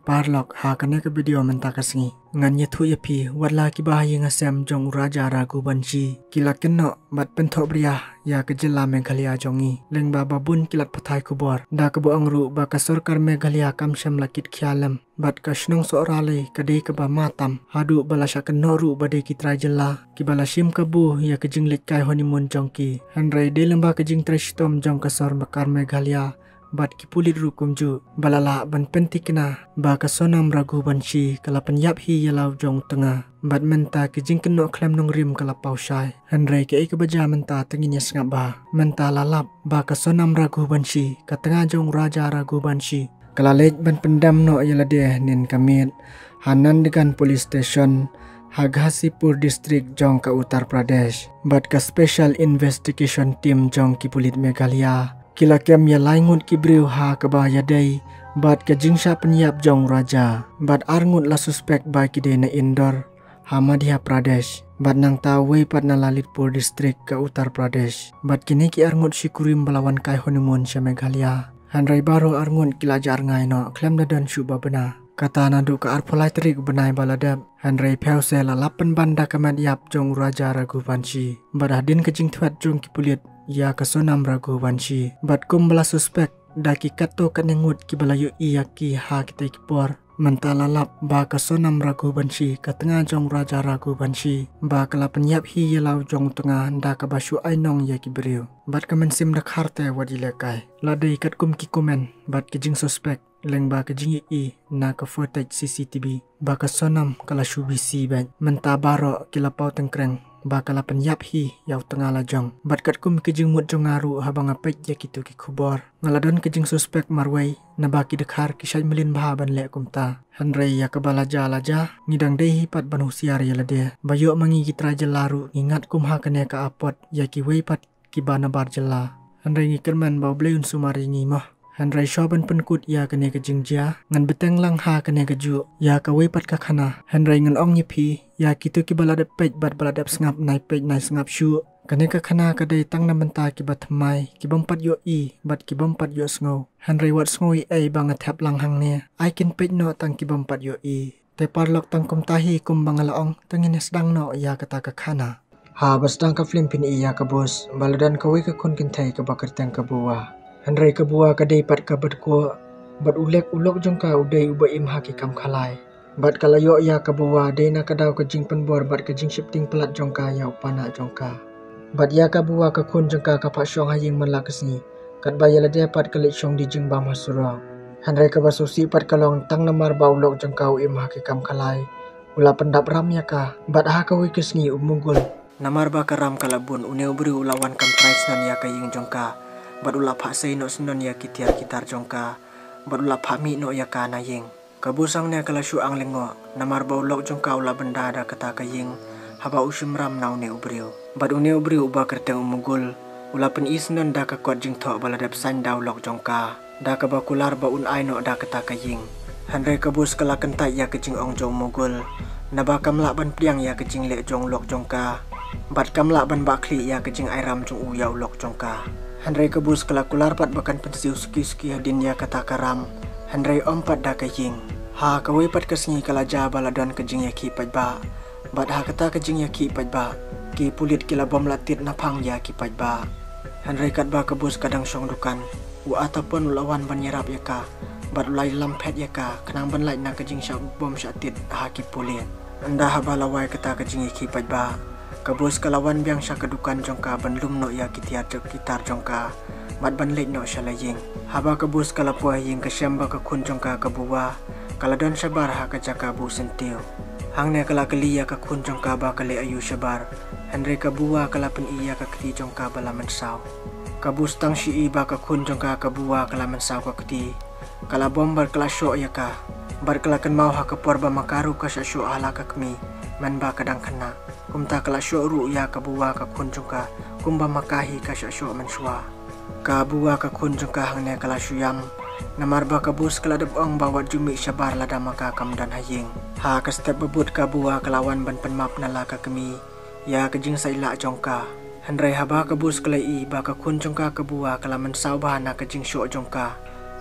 Parlok ha kane ke video menta kasngi ngan ye thu ye pi watla ki bah ye ngasem jong raja ragu banchi kilak kenno bat penthok bria ya ke jilla Meghalaya jongi leng ba babun kilat pathai kubor da ke bo angru ba ka sarkar Meghalaya kam sham lakit khialam bat ka shnong so rale kade ke ba matam hadu bala sha kenno ru bade ki tra jilla ki bala shim ka bu ya ke jinglet kai honeymoon jongki hanrai de leng ba ke jing trashtom jong ka sor bakar Meghalaya bat ki pulit rukum ju balala ban pentikna ba ka sonam ragu banchi kala penyap hi yalau jong tengah bat menta ki jing keno klem nong rim kala paushai hanrai ke ke baja menta tenginya sngap ba menta lalap ba ka sonam ragu banchi ka tengah jong raja ragu banchi kala lej ban pendam no yalade nin kamit hanan dekan police station Haghasipur district jong ka Uttar Pradesh bat ka special investigation team jong ki pulit Meghalaya kila kem ya laingut ki briu ha ke ba yadai bat ke jingsha penyap jong raja bat arngut la suspek ba ki de na Indore ha Madhya Pradesh bat nang tawei pat na Lalitpur district ke Uttar Pradesh bat kini ki arngut shikurim balawan kai honeymoon sha Meghalaya hanrai baro arngut kila jar ngai no klem na dan shuba bena kata nadu ka arpolai terik benai baladap hanrai phause la lapan banda kamat yap jong raja ragu banchi badadin ke jing thwat jong ki pulit ya ka sonam ragu banchi bat kum bala suspek daki kato kanengut ki balayu iya ki ha kita ki por mentala lap ba ka sonam ragu banchi ka tengah jong raja ragu banchi ba kala penyap hi yalau jong tengah nda ka basu ainong ya ki beriu bat ka mensim dak harte wadile kai ladai kat kum ki komen bat ki jing suspek leng ba ka jing i na ka footage CCTV ba ka sonam kala shubisi ban menta baro kila pau tengkreng ba kala penyap hi yau tengah lajong bat kat kum ke jing mut jong aru habang apet ya kitu ki khubor ngaladon ke jing suspek marwai na ba ki dekhar ki shai melin bha ban le kumta hanrei ya ka balaja laja ngidang dei pat ban husiar ya lade bayo mangi ki traje laru ingat kum ha kane ka apot ya ki wei pat ki bana bar jela hanrei ngi kerman ba bleun sumari ngi mah hanrai shoban penkut ya kene ke jingja ngan beteng lang ha kene ke ju ya ka wei pat ka khana hanrai ngan ong nyipi ya kitu ki balade pej bat balade sngap nai pej nai sngap shu kene ka khana ka dei tang na menta ki batmai ki bompat yo i bat ki bompat yo sngo hanrai wat sngo i bang athap lang hang ne ai kin pej no tang ki bompat yo i te parlok tang kum tahi kum bangala ong tangin sedang no ya kata ka khana ha basdang ka film pin i ya ka bos baladan ka wei ka kun kin thai ka bakar tang ka buwa hanrai ka buah kadai pat ka bat ko bat ulek ulok jong ka udai uba im haki kam khalai bat kala yo ya ka buah dei na kadaw ka jing penbor bat ka jing shifting pelat jong ka ya upana jong ka bat ya ka buah ka kun jong ka pa shong haying man lakasni kat ba yala de pat ka le shong di jing ba masura hanrai ka basusi pat kalong tang namar ba ulok jong ka im haki kam khalai ula pendap ram ya ka bat ha ka wi kesni umungul namar ba ka ram kala bun une ubri ulawan kam price nan ya ka ying jong ka badula pha sei no snon ya kitiar kitar jongka badula pha mi no ya ka na ying kabusang ne kala shu ang lengo namar ba ulok jongka ula benda da kata ka ying haba ushim ram naw ne ubriu bad une ubriu ba kerte umugul ula pen isnon da ka kot jing tho baladap san da ulok jongka da ka ba kular ba un ai no da kata ka ying hanre kabus kala kentai ya ke jing ong jong mugul naba kamla ban priang ya ke jing le jong lok jongka bad kamla ban bakli ya ke jing ai ram jong u ya ulok jongka hanrai kabus kala kular pat bakan pensiu ski hadin ya kata karam hanrai ompat da ka ying ha ka wei pat kasngi kala ja baladon ka jing ya ki pat ba bat ha kata ka jing ya ki pat ba ki pulit kila bom latit na phang ya ki pat ba hanrai kat ba kabus kadang shong dukan u ataupun lawan ban yerap ya ka bat ulai lampet ya ka kenang ban lai na ka jing sha bom sha tit ha ki pulit anda ha balawai kata ka jing ya ki pat ba kabus kalawan biang sya kedukan jongka ban lum no ya kitiar kitar jongka mat ban lek no shalaying haba kabus kala puah ying ke syamba ke kun jongka ke buwa kala don syabar ha ke jaka bu sentiu hang ne kala keli ya ke kun jongka ba kale ayu syabar hanre ke buwa kala pen iya ke keti jongka bala mensau kabus tang shi ba ke kun jongka ke buwa kala mensau ke keti kala bombar kala syok ya ka bar kala kan mau ha ke por ba makaru ka syok hala ka kemi man ba kadang kena kumta kala syuru ya ka buwa ka kun jongka kumba makahi ka syok mensua ka buwa ka kun jongka hang ne kala syuyam namar ba ka bus kala debong bawat jumi syabar lada maka kam dan haying ha ka step bebut ka buwa kelawan ban penmap nala ka kemi ya ka jing saila jongka hanrai haba ka bus kala i ba ka kun jongka ka buwa kala mensau bahana ka jing syok jongka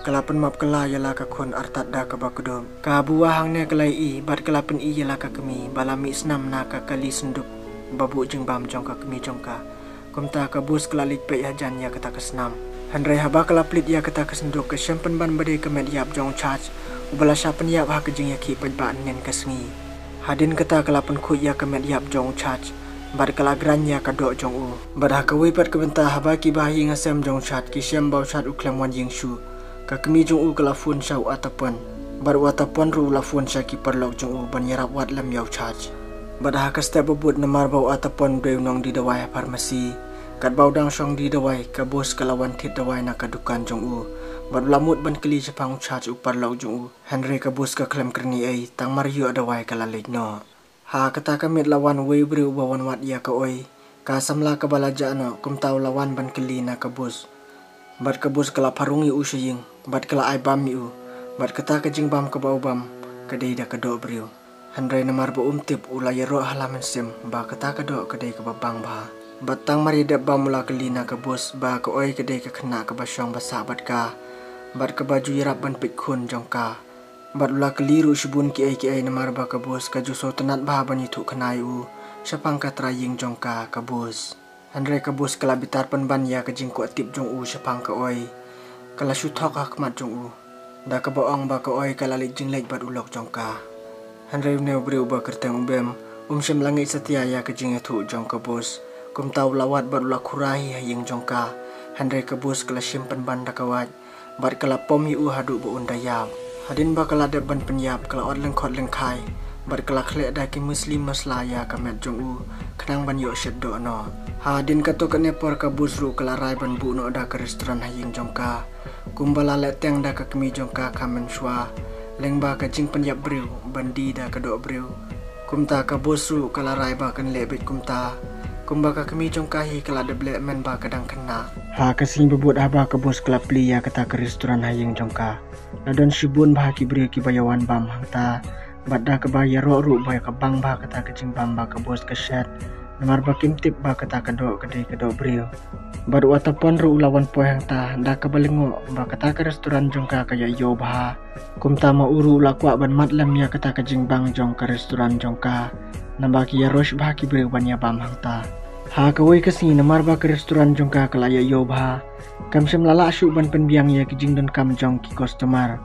kelapen map kela yala ka khon artat da ka bakudom ka buah hang ne kelai I bat kelapen I yala ka kemi balami snam na ka kali senduk babu jing bam jong ka kemi jong ka kumta ka bus kelalik pe ya jan ya kata ka snam handrai haba kelaplit ya kata ka senduk ke syampen ban bade ka med yap jong charge ubala syapen yap ha ka jing ya ki pajba nen ka sngi hadin kata kelapen khu ya ka med yap jong charge bar kalagrannya ka do jong u bar ha ka wipat ka benta haba ki bahi ngasem jong chat ki syam bau chat u klam wan ying shu ka kemi jong u kala fun shau atapan bar watapan ru la fun sha ki parlok jong u ban yarap wat lam yau chat bar ha ka step bubut namar bau atapan breu nong di dawai farmasi kat bau dang song di dawai ka bos kalawan thit dawai na ka dukan jong u bar lamut ban kli chapang chat u parlok jong u henry ka bos ka klam krni ai tang mar yu dawai kala lek no ha kata kamit lawan wei breu bawan wat ya ka oi ka samla ka balaja no kum tau lawan ban keli na ka bus bat ka bus kala parungi u shiying bat kala ai bam mi u bat kata ka jing bam ka bau bam ka dei da ka do breu handrai namar bo tip u la yero halaman sim ba kata ka do ka dei ka babang ba bat tang mari de bam mula keli na ka bus ba ka oi ka dei ka khna ka basyong basa bat ka baju yarap ban pik khun jong ka bat ula keliru shibun ki ai namar ba ka bos ka juso tenat ba ban itu khnai u syapang ka traying jong ka bos handrai ka bos kala bitar pan ban ya ka jing ko tip jong u syapang ka oi kala shu thok hakmat jong u da ka baong ba ka oi kala lik jing lek bat ulok jong ka handrai ne breu ba kerteng umbem syam langai setia ya ka jing thu jong ka bos kum tau lawat bat ula kurai haying jong ka handrai ka bos kala simpan ban da ka wat bat kala pom u hadu bo undayam hadin ba kala de ban penyap kala od leng khot leng khai bar kala khle da ki muslim maslaya ka met jong u khnang ban yo shed do no hadin ka to kane por ka busru kala rai ban bu no da ka restoran haying jong ka kumbala le teng da ka kemi jong ka kamen shwa leng ba ka jing penyap breu bandi da ka do breu kumta ka busru kala rai ba kan le bit kumta kumba ka kemi jong ka hi kala de ble men ba kadang kena ha ka sing bebut aba ka bos kala pli ya kata ka restoran haying jong ka nadon shibun bah ki bri ki bayawan bam hangta badda ka ba yaro ru ba ka bang ba kata ka jing bam ba ka bos ka shat namar ba kim tip ba kata ka do brio baru atapon ru lawan po hangta da ka balengo ba kata ka restoran jong ka ya yo ba kumta ma uru la kwa ban mat lam ya kata ka jing bang jong ka restoran jong ka namba ki yarosh bah ki bri ban ya bam hangta ha ka wei ka sing namar ba ka restoran jong ka kala ya yo ba kam sem lala shu ban penbiang ya ki jing don kam jong ki customer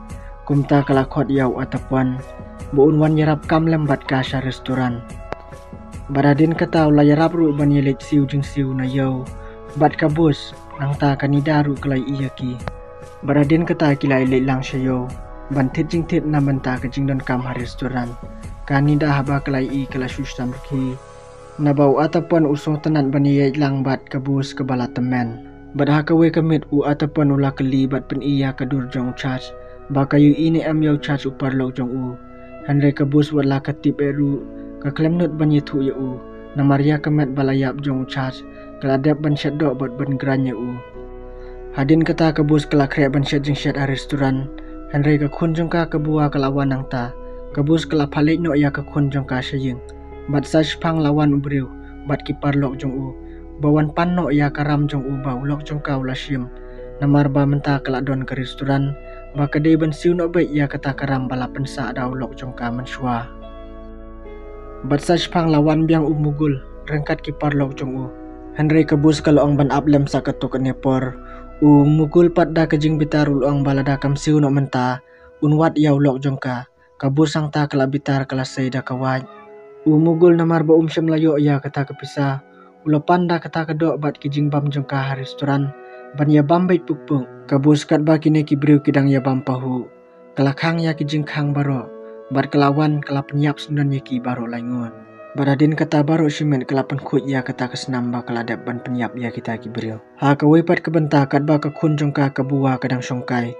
kumta kala khot yau atapan buun wan yarap kam lembat ka sha restoran baradin kata la yarap ru ban yelet siu jing siu na yo bat ka bus angta kanida ru klai iya ki baradin kata kilai le lang shayo ban thit jing thit na banta ka jing don kam ha restoran kanida haba klai I kala shu sam ki na bau atapan uso tenan ban ye lang bat ka bus ka balatemen badha ka we kamit u atapan ula kali bat pen iya ka dur jong charge ba kayu ini am yau charge upar lok jong u handrai ka bus wala ka tip eru ka klem not ban ye thu ye u na maria kamet balayap jong charge kala dep ban shed do bat ban granya u hadin kata ka bus kala kre ban shed jing shed a restoran handrai ka khun jong ka buwa kala wanang ta ka bus kala phalik no ya ka khun jong ka shaying bat sach phang lawan ubreu bat ki parlok jong u bawan pan no ya karam jong u ba ulok jong ka ula shim namar ba menta kala don ke restoran ba kadai ban siu no be ya kata karam bala pensa da ulok jong ka menshwa bat sach phang lawan biang umugul rengkat ki parlok jong u handrai ka bus kala ong ban ablem sa ka to ne por u mugul pat da ka jing bitarul ong balada kam siu no menta unwat ya ulok jong ka bus sang ta kala bitar kala sei da ka waj mugul namar ba syam layo ya kata ka pisa ulapan da kata ka do bat ki jing bam jong ka ha restoran ban ya bam bait pukpuk ka bus kat ba kine ki breu kidang ya bam pahu kala khang ya ki jing khang baro bat kelawan kala penyap sundan ya ki baro laingon baradin kata baro shimen kala pen khut ya kata ka snam ba kala dep ban penyap ya kita ki breu ha ka wei pat ka benta kat ba ka khun jong ka buwa kadang songkai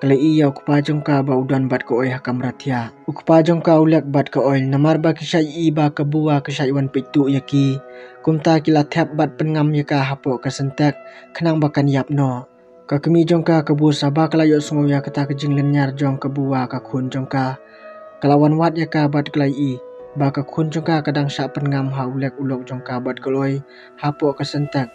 kala iya ukpa jong ka ba udan bat ko oi hakam rathia ukpa jong ka ulek bat ka oi namar ba ki shai I ba ka buwa ka shai wan pitu ya ki kumta kila thap bat pengam ya ka hapo ka sentek khnang bakan yap no ka kemi jong ka bu saba kala yo sungo ya kata ka jing lenyar jong ka buwa ka khun jong ka kalawan wat ya ka bat klai I ba ka khun jong ka kadang sha pengam ha ulek ulok jong ka bat koloi hapo ka sentek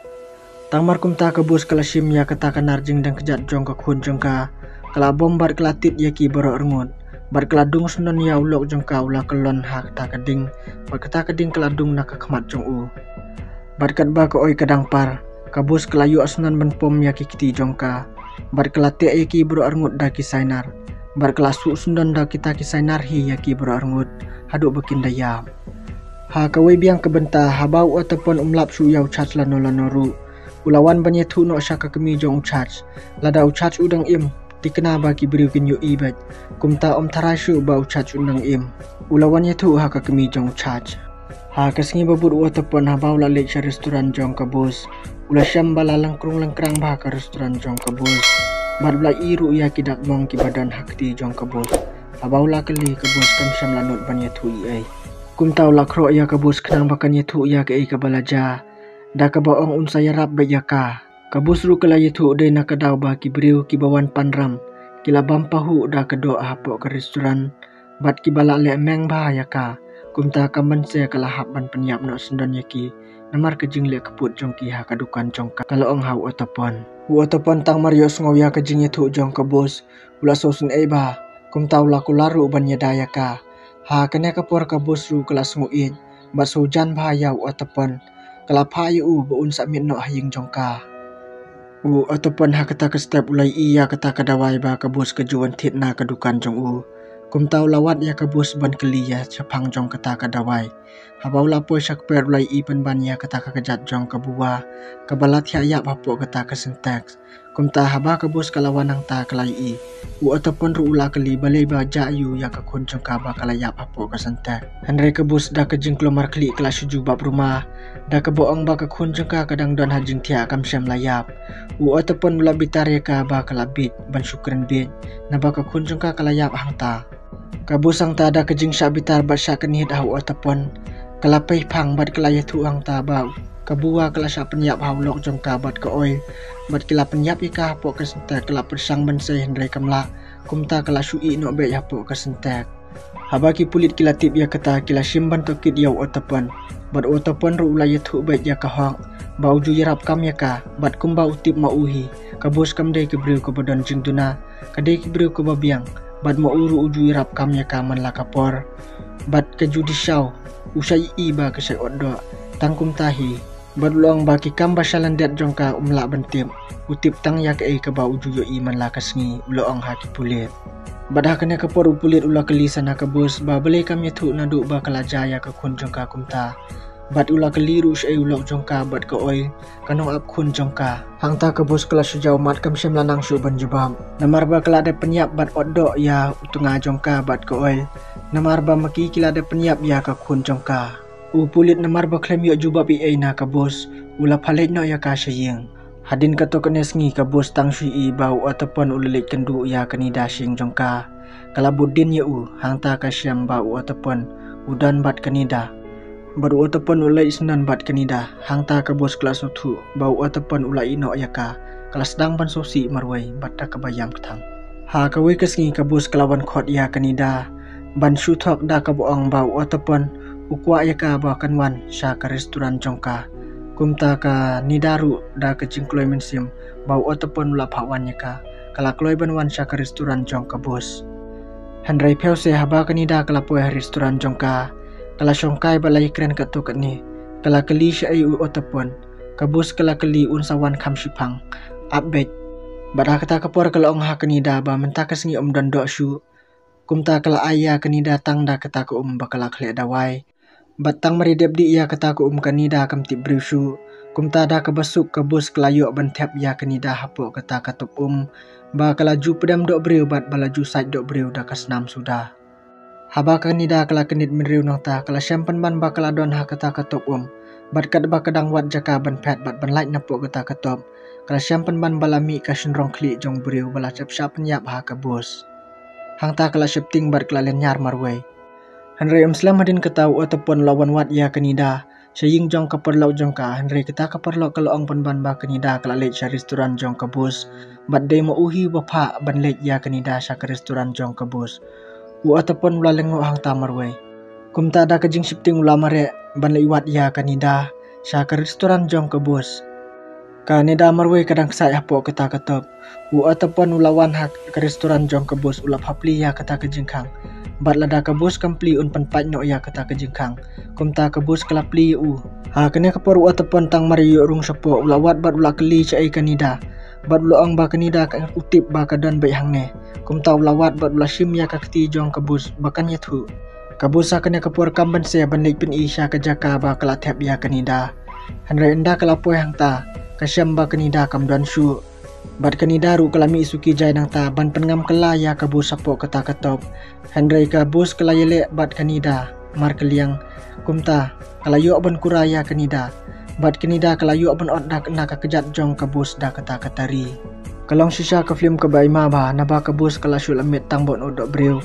tangmar kumta ka bus kala shim ya kata ka narjing dang kejat jong ka khun jong ka Kala bombar kelatit ya ki borok rengut. Bat keladung sunan ya ulok jongka ula kelon ha kata keding. Bat kata keding keladung nak kemat jong u. Bat kat ba ke oi kadang par. Kabus kelayu sunan ben pom ya ki kiti jongka. Bat kelatik ya ki borok rengut da ki sainar. Bat kelasuk sunan da kita ki sainar hi ya ki borok rengut. Haduk bekin dayam. Ha kawai biang kebenta habau ataupun umlap su ya uchach lano-lanoru. Ulawan banyak tu no syaka kemi jong uchach. Lada uchach udang im. Dikena bagi beriu kinyo ibet. Kumta om tarasyu ba uchach undang im. Ulawannya tu ha ka kemi jong uchach. Ha kasengi babut ataupun habau lalik sa restoran jong kabus. Ula syam bala langkrung langkrang bah ka restoran jong kabus. Bat bela iru ya kidak mong ki badan hakti jong kabus. Habau la kali kabus kam syam lanut banyak tu ai. Kumta ula kro ya kabus kenang bakanya tu ya ke ai ka balaja. Da ka baong unsa ya rap ba ya ka. Kabus ru kala yitu de nak kadau ba ki beriu ki bawan panram. Kila bampahu da kedo hapok ke restoran. Bat ki bala le meng ba ya ka. Kumta kaman se kala hap ban penyap no sendon yaki. Namar kejing le keput jong ki ha kadukan jong ka. Kalau ong hau otopon. U otopon tang Mario ngau ya kejing yitu jong kabus. Ula sosun e ba. Kumta ula kularu ban ya daya ka. Ha kene kapur kabus ru kala sunguin. Bat sojan ba ya u otopon. Kala pa yu bu un sakmit no haying jong ka. Ataupun ha kata ke step ulai iya kata kadawai ba kabus kejuan tit na kadukan jong u. Kumtau lawat ya kabus ban keli ya cepang jong kata kadawai. Habau lapoi syak per ulai i ban ya kata kejat jong kabua. Kabalat ya yap hapo kata ke syntax. Kumta haba kabus kalawanang ta kalai i. Ataupun ru ula keli balai ba jayu ya ke kun jong kaba kalayap hapo ke syntax. Henry kabus da kejing kelomar keli kelas suju bab rumah. Da keboong ba ke kun jong ka kadang don hajing tia kam syam layap. Ataupun mula bitar ya ka ba kalabit ban syukran bit. Na ba ke kun jong ka kalayap hangta. Kabus ang ta da kejing syak bitar bat syak kenit hau ataupun. Kalapai pang bat kelaya tu ang ta ba. Kabua kala syak penyap hau lok jong ka bat ke oi. Bat kila penyap ika hapok ke sentek kala persang bensai hendrai kamla. Kumta kala syui no bet hapok ke sentek. Habaki pulit kila tip ya kata kila simban tokit yau ataupun. Bat ataupun ru ulaya tu bet ya kahok. Ba uju yarap kam ya ka. Bat kumba utip mauhi. Kabus kam dai kebriu ke badan jingtuna. Kadai kebriu ke babiang. Bat mauru uju yarap kam ya ka man la kapor. Bat ke judicial. Usai iba ke syai oddo. Tangkum tahi. Bat luang baki kam basalan det jongka umla bentip. Utip tang ya ke ke ba uju yo iman la kasngi uloong haki pulit. Badah kena kapor upulit ula keli sana kabus. Ba belai kam ya tu naduk ba kalajaya ke kun jongka kumta. Bat ula keliru syai ulok jongka bat ke oi. Kanong ap kun jongka. Hangta kabus kelas sejauh mat kam syam lanang syuk ban jebam. Namar ba kala ada penyap bat odok ya utunga jongka bat ke oi. Namar ba maki kila ada penyap ya ke kun jongka. Upulit namar ba klaim yuk jubab i na kabus. Ula palit no ya ka syaying. Hadin kato kenesngi kabus tang syui bau ataupun ulilik kendu ya kanida sying jongka. Kala budin ya hangta ka syam bau ataupun udan bat kanida. Baru ataupun ulai senan bat kanida. Hangta kabus kelas utu bau ataupun ulai ino ya ka. Kala sedang ban sosi marwai bat da kebayam ketang. Ha kawai kesngi kabus kelawan khot ya kanida. Ban syutok da kaboong bau ataupun ukwa ya ka ba kanwan sya ka restoran jongka. Kumta ka nidaru da kecing kloy mensim bau ataupun ula pawan ya ka. Kala kloy banwan sya ka restoran jongka bos. Handrai peu se haba kanida kala poe restoran jongka. Kala syongkai balai keren katuk ni. Kala keli syai ataupun kabus kala keli unsawan kam syipang. Update. Badah kata kapor kala ong ha kanida ba menta kesngi dan dok syu. Kumta kala ayah kanida tang da kata ko bakala khle dawai. Batang meridep di ia kata ko kanida kam tip briusu. Kumta da kabasuk kabus kelayok bentep ya kanida hapo kata katup ba kalaju pedam dok briu bat balaju sait dok briu da kasnam sudah. Haba kanida kala kenit menriu nang ta kala syampan ban ba kala don ha kata katup bat kad ba kadang wat jaka ban pet bat ban light napo kata katup. Kala syampan ban balami ka shenrong kli jong briu bala cap syap nyap ha kabus. Hangta kala syepting bat kala lenyar marwai. Henry Islam hadin ketau ataupun lawan wat ya kanida. Saying jong kaperlau jong ka. Henry kita kaperlau kalau ong ban ba kanida kala late sa restoran jong kabus. Bat day mauhi bapa ban late ya kanida sa ka restoran jong kabus. Ataupun ula lengo hang tamarway. Kumta da kajing shifting ula mare ban laiwat ya kanida sa ka restoran jong kabus. Kanida marwe kadang sai hapo kata katop. Ataupun ulawan hak ke restoran jong kebus ulap hapli ya kata kejengkang. Bat lada kebus kampli un penpat no ya kata kejengkang. Kumta kebus kelapli kena kapor ataupun tang mariyo rung sapo ulawat bat ula keli cai kanida. Bat ula ang ba kanida ka utip ba kadan bai hangne. Kumta ulawat bat ula sim ya kakti jong kebus bakan yathu. Kebus kena kapor kamban se banlik pin isya kejaka ba kelatep ya kanida. Hanre enda kelapoy hang ta. Kasyam ba kanida kamdan syu. Bat kanida ru kelami isuki jai nang ta ban pengam kela ya kabus sapo kata katop. Henry kabus kelayele bat kanida mar keliang kumta kalayu ban kuraya kanida. Bat kanida kalayu ban odak na kejat jong kabus da kata katari. Kalong sisa ke film ke baima ba naba kabus kala syul amit tang bon odok breu.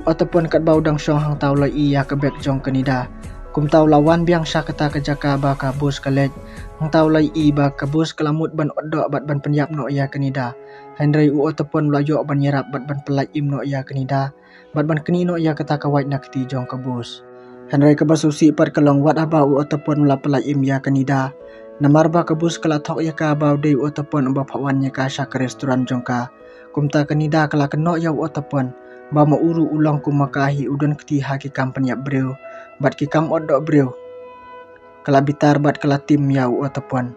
Ataupun kat bau dang syong hang tau lai iya kebek jong kanida. Kum tau lawan biang sya kata kejaka ba kabus kalej. Hang tau lai ba kabus kelamut ban odok bat ban penyap no ya kanida. Henry ataupun layok ban yerap bat ban pelai im no ya kanida. Bat ban keni no ya kata kawait nak ti jong kabus. Henry kebasusi par kelong wat aba ataupun la pelai im ya kanida. Namar ba kabus kala thok ya ka ba dei ataupun ba phawan ya ka sya ke restoran jong ka. Kum ta kanida kala keno ya ataupun ba ma uru ulang kumakahi udon keti haki kampan ya breu. Bat ki kam odok breu. Kala bitar bat kala tim yau ataupun.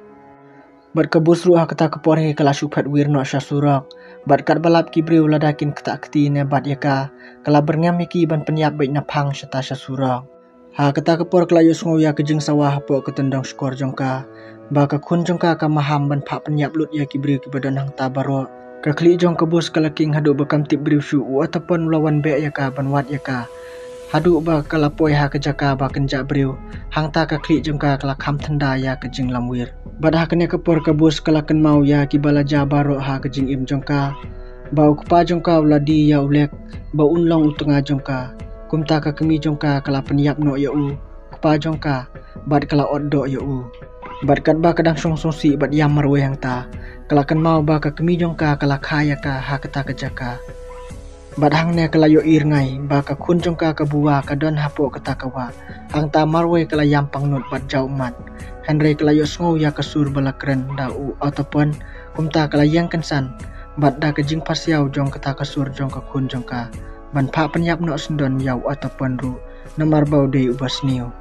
Bat kabus ruha kata kepore kala syuphat wirno sya surak. Bat kat balap ki breu ladakin kata keti ne bat yaka. Kala berngam ki ban penyap baik napang syata sya surak. Kata kepor kala yusngu ya kejing sawah po ketendang skor jongka. Ba ka kun jongka ka maham ban pak penyap lut ya ki breu ki badan hang tabaro. Ka kli jong kabus kala king hadu bakam tip breu syu ataupun lawan be yaka ban wat yaka. Hadu ba kala poi kejaka ba kenja breu. Hang ta ka klik jengka kala kam tanda ya kejing lamwir. Bad kena kepor kabus kala ken mau ya ki bala jabaro kejing im jengka. Bau kupa jengka uladi ya ulek. Bau unlong utenga jengka. Kumta ka kemi jengka kala penyap no ya kupa jengka. Bad kala oddo ya Bad kat ba kadang song-songsi bad yamar we hang ta. Kala ken mau ba ka kemi jengka kala kaya ka kata kejaka. Bat hang ne kala yo ir ngai ba ka kun jong ka buwa ka don hapo kata kawa hang ta marwe kala yampang nut bat jau mat Henry kala yo sngo ya kasur bala kren da ataupun kumta kala yang kensan bat da kejing pasiau jong kata kasur jong ka kun jong ka ban pa penyap no sendon yau ataupun ru namar bau de ubas niu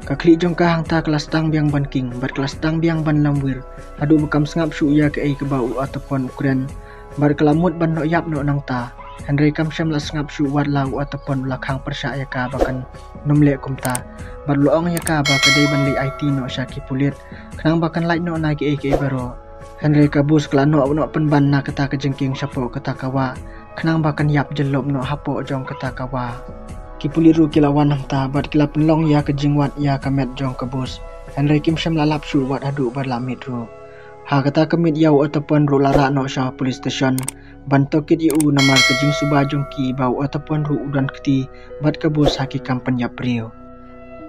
ka kli jong ka hang ta kelas tang biang ban king bat kelas tang biang ban lamwir adu bekam sengap syu ya ke ke bau ataupun ukren bar kelamut ban no yap no nang ta Henry kam syam la sengap syu wat lau ataupun lakang persya ya ka bakan nomle kumta bar loong ya ka ba kadai ban li IT no syaki pulit kenang bakan light no na ke baro Henry kabus kala no penban na kata kejengking syapo kata kawa kenang bakan yap jelop no hapo jong kata kawa ki puliru kilawan ta bat kila penlong ya kejing wat ya kamet jong kabus Henry kim syam lalap syu wat adu bar lamit ru kata kemit yau ataupun ru lara no sya police station Bantokit yu namar kejing subajong ki bau ataupun ru udan keti bat kabus haki kampan ya priu.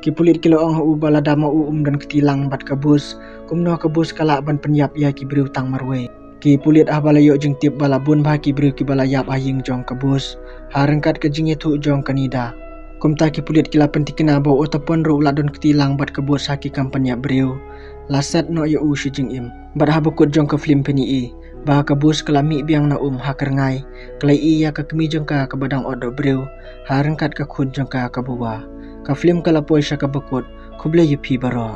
Ki pulit kiloong hu balada mau dan ketilang bat kabus kumno kabus kala ban penyap ya ki briu tang marwe. Ki pulit balayo jeng tip balabun bah ki briu ki balayap aying jong kabus harengkat kejing itu jong kanida. Kumta ki pulit kila pentikena bau ataupun ru uladon ketilang bat kabus haki kampan ya briu. Lasat no yu si jing im. Bat habukut jong ke film penii. Bah kabus kelami biang na hakar ngai kelai iya ka kemi jengka ka badang odo breu harengkat ka kun jengka ka buwa ka film kala poisha ka bekut kuble yepi baro